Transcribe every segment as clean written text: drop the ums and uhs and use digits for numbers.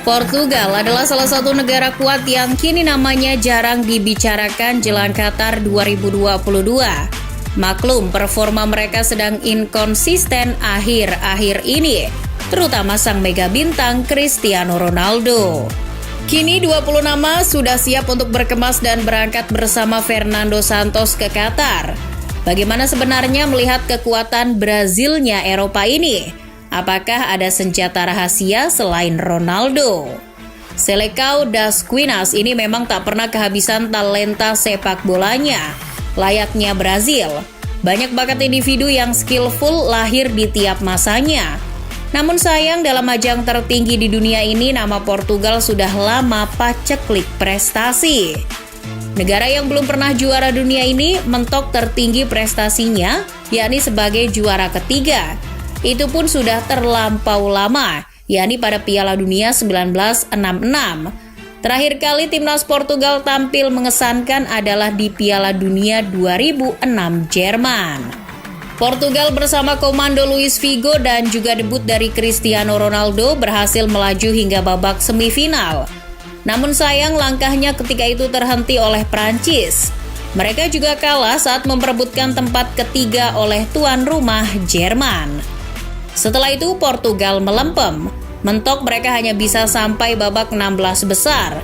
Portugal adalah salah satu negara kuat yang kini namanya jarang dibicarakan jelang Qatar 2022. Maklum, performa mereka sedang inkonsisten akhir-akhir ini, terutama sang mega bintang Cristiano Ronaldo. Kini 20 nama sudah siap untuk berkemas dan berangkat bersama Fernando Santos ke Qatar. Bagaimana sebenarnya melihat kekuatan Brazilnya Eropa ini? Apakah ada senjata rahasia selain Ronaldo? Selecao das Quinas ini memang tak pernah kehabisan talenta sepak bolanya. Layaknya Brazil, banyak bakat individu yang skillful lahir di tiap masanya. Namun sayang dalam ajang tertinggi di dunia ini nama Portugal sudah lama paceklik prestasi. Negara yang belum pernah juara dunia ini mentok tertinggi prestasinya, yakni sebagai juara ketiga. Itu pun sudah terlampau lama, yakni pada Piala Dunia 1966. Terakhir kali timnas Portugal tampil mengesankan adalah di Piala Dunia 2006 Jerman. Portugal bersama komando Luis Figo dan juga debut dari Cristiano Ronaldo berhasil melaju hingga babak semifinal. Namun sayang langkahnya ketika itu terhenti oleh Prancis. Mereka juga kalah saat memperebutkan tempat ketiga oleh tuan rumah Jerman. Setelah itu Portugal melempem, mentok mereka hanya bisa sampai babak 16 besar.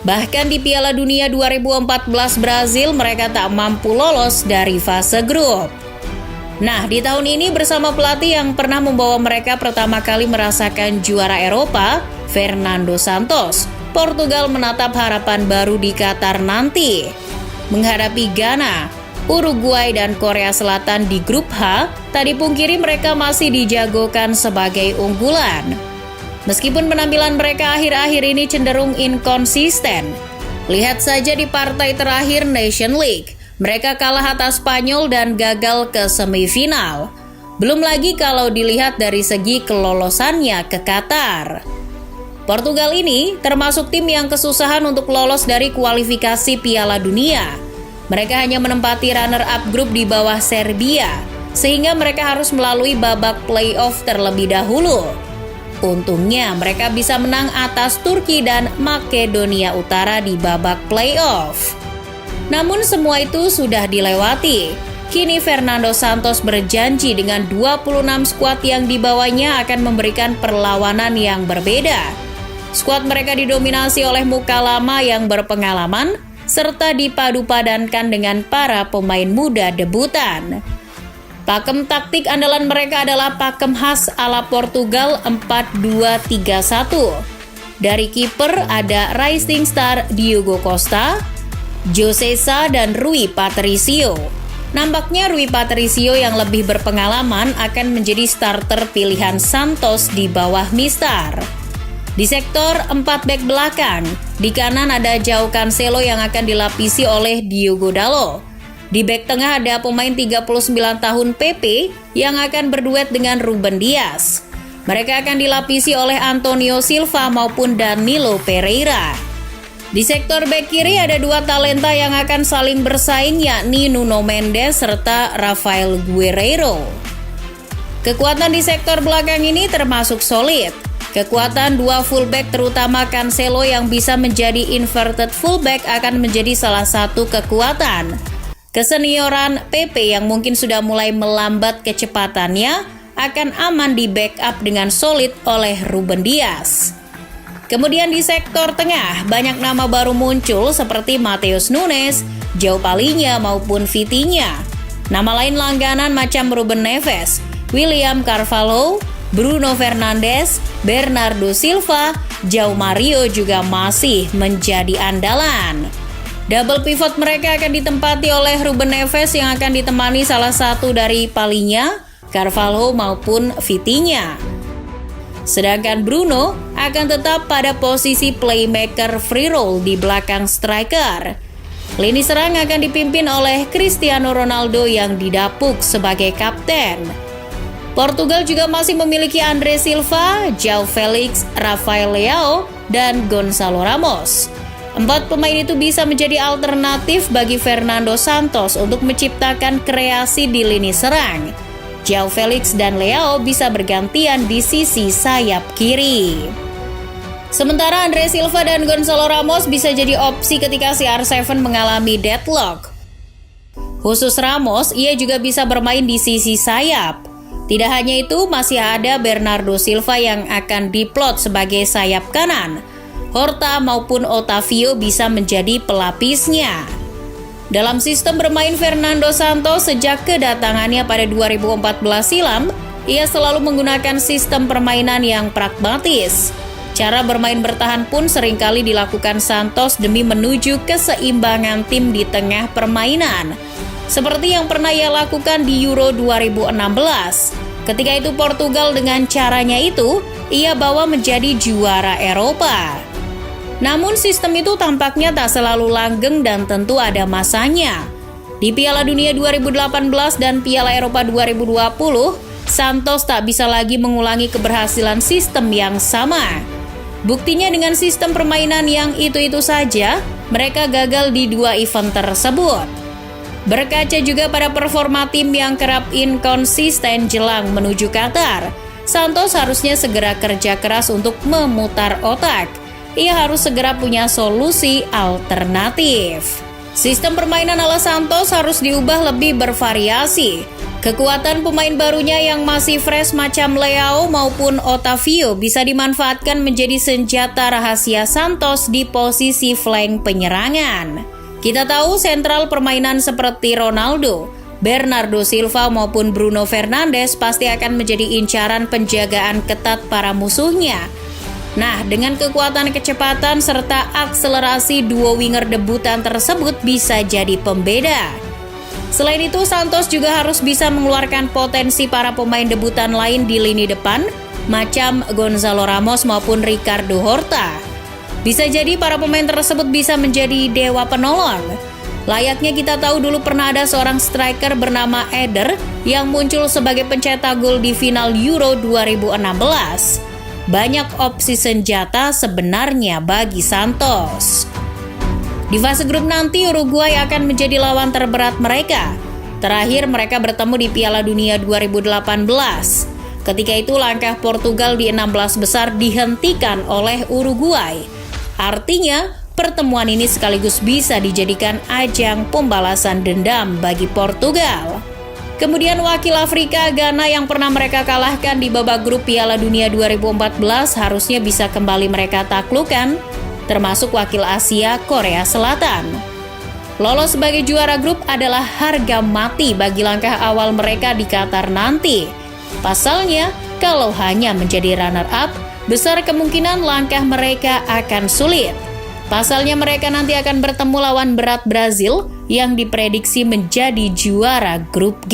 Bahkan di Piala Dunia 2014 Brazil mereka tak mampu lolos dari fase grup. Nah, di tahun ini bersama pelatih yang pernah membawa mereka pertama kali merasakan juara Eropa, Fernando Santos, Portugal menatap harapan baru di Qatar nanti. Menghadapi Ghana, Uruguay dan Korea Selatan di grup H, tak dipungkiri mereka masih dijagokan sebagai unggulan. Meskipun penampilan mereka akhir-akhir ini cenderung inkonsisten. Lihat saja di partai terakhir Nation League, mereka kalah atas Spanyol dan gagal ke semifinal. Belum lagi kalau dilihat dari segi kelolosannya ke Qatar. Portugal ini termasuk tim yang kesusahan untuk lolos dari kualifikasi Piala Dunia. Mereka hanya menempati runner-up grup di bawah Serbia, sehingga mereka harus melalui babak playoff terlebih dahulu. Untungnya mereka bisa menang atas Turki dan Makedonia Utara di babak playoff. Namun semua itu sudah dilewati. Kini Fernando Santos berjanji dengan 26 skuad yang dibawanya akan memberikan perlawanan yang berbeda. Skuad mereka didominasi oleh muka lama yang berpengalaman, serta dipadu-padankan dengan para pemain muda debutan. Pakem taktik andalan mereka adalah pakem khas ala Portugal 4-2-3-1. Dari kiper ada rising star Diogo Costa, José Sá dan Rui Patricio. Nampaknya Rui Patricio yang lebih berpengalaman akan menjadi starter pilihan Santos di bawah Mister. Di sektor 4 bek belakang, di kanan ada João Cancelo yang akan dilapisi oleh Diogo Dalot. Di bek tengah ada pemain 39 tahun PP yang akan berduet dengan Ruben Dias. Mereka akan dilapisi oleh Antonio Silva maupun Danilo Pereira. Di sektor bek kiri ada dua talenta yang akan saling bersaing, yakni Nuno Mendes serta Rafael Guerreiro. Kekuatan di sektor belakang ini termasuk solid. Kekuatan dua fullback terutama Cancelo yang bisa menjadi inverted fullback akan menjadi salah satu kekuatan. Kesenioran PP yang mungkin sudah mulai melambat kecepatannya akan aman di backup dengan solid oleh Ruben Dias. Kemudian di sektor tengah banyak nama baru muncul seperti Matheus Nunes, João Palhinha maupun Vitinha. Nama lain langganan macam Ruben Neves, William Carvalho, Bruno Fernandes, Bernardo Silva, João Mario juga masih menjadi andalan. Double pivot mereka akan ditempati oleh Ruben Neves yang akan ditemani salah satu dari Palhinha, Carvalho maupun Vitinha. Sedangkan Bruno akan tetap pada posisi playmaker free roll di belakang striker. Lini serang akan dipimpin oleh Cristiano Ronaldo yang didapuk sebagai kapten. Portugal juga masih memiliki Andre Silva, João Felix, Rafael Leao, dan Gonçalo Ramos. 4 pemain itu bisa menjadi alternatif bagi Fernando Santos untuk menciptakan kreasi di lini serang. João Felix dan Leao bisa bergantian di sisi sayap kiri. Sementara Andre Silva dan Gonzalo Ramos bisa jadi opsi ketika CR7 mengalami deadlock. Khusus Ramos, ia juga bisa bermain di sisi sayap. Tidak hanya itu, masih ada Bernardo Silva yang akan diplot sebagai sayap kanan. Horta maupun Otavio bisa menjadi pelapisnya. Dalam sistem bermain Fernando Santos sejak kedatangannya pada 2014 silam, ia selalu menggunakan sistem permainan yang pragmatis. Cara bermain bertahan pun seringkali dilakukan Santos demi menuju keseimbangan tim di tengah permainan. Seperti yang pernah ia lakukan di Euro 2016. Ketika itu Portugal dengan caranya itu, ia bawa menjadi juara Eropa. Namun sistem itu tampaknya tak selalu langgeng dan tentu ada masanya. Di Piala Dunia 2018 dan Piala Eropa 2020, Santos tak bisa lagi mengulangi keberhasilan sistem yang sama. Buktinya dengan sistem permainan yang itu-itu saja, mereka gagal di dua event tersebut. Berkaca juga pada performa tim yang kerap inkonsisten jelang menuju Qatar, Santos harusnya segera kerja keras untuk memutar otak. Ia harus segera punya solusi alternatif. Sistem permainan ala Santos harus diubah lebih bervariasi. Kekuatan pemain barunya yang masih fresh macam Leao maupun Otavio bisa dimanfaatkan menjadi senjata rahasia Santos di posisi flank penyerangan. Kita tahu sentral permainan seperti Ronaldo, Bernardo Silva maupun Bruno Fernandes pasti akan menjadi incaran penjagaan ketat para musuhnya. Nah, dengan kekuatan kecepatan serta akselerasi duo winger debutan tersebut bisa jadi pembeda. Selain itu, Santos juga harus bisa mengeluarkan potensi para pemain debutan lain di lini depan, macam Gonzalo Ramos maupun Ricardo Horta. Bisa jadi para pemain tersebut bisa menjadi dewa penolong. Layaknya kita tahu dulu pernah ada seorang striker bernama Eder yang muncul sebagai pencetak gol di final Euro 2016. Banyak opsi senjata sebenarnya bagi Santos. Di fase grup nanti, Uruguay akan menjadi lawan terberat mereka. Terakhir mereka bertemu di Piala Dunia 2018. Ketika itu langkah Portugal di 16 besar dihentikan oleh Uruguay. Artinya, pertemuan ini sekaligus bisa dijadikan ajang pembalasan dendam bagi Portugal. Kemudian wakil Afrika, Ghana yang pernah mereka kalahkan di babak grup Piala Dunia 2014 harusnya bisa kembali mereka taklukkan, termasuk wakil Asia, Korea Selatan. Lolos sebagai juara grup adalah harga mati bagi langkah awal mereka di Qatar nanti. Pasalnya, kalau hanya menjadi runner-up, besar kemungkinan langkah mereka akan sulit. Pasalnya mereka nanti akan bertemu lawan berat Brazil yang diprediksi menjadi juara grup G.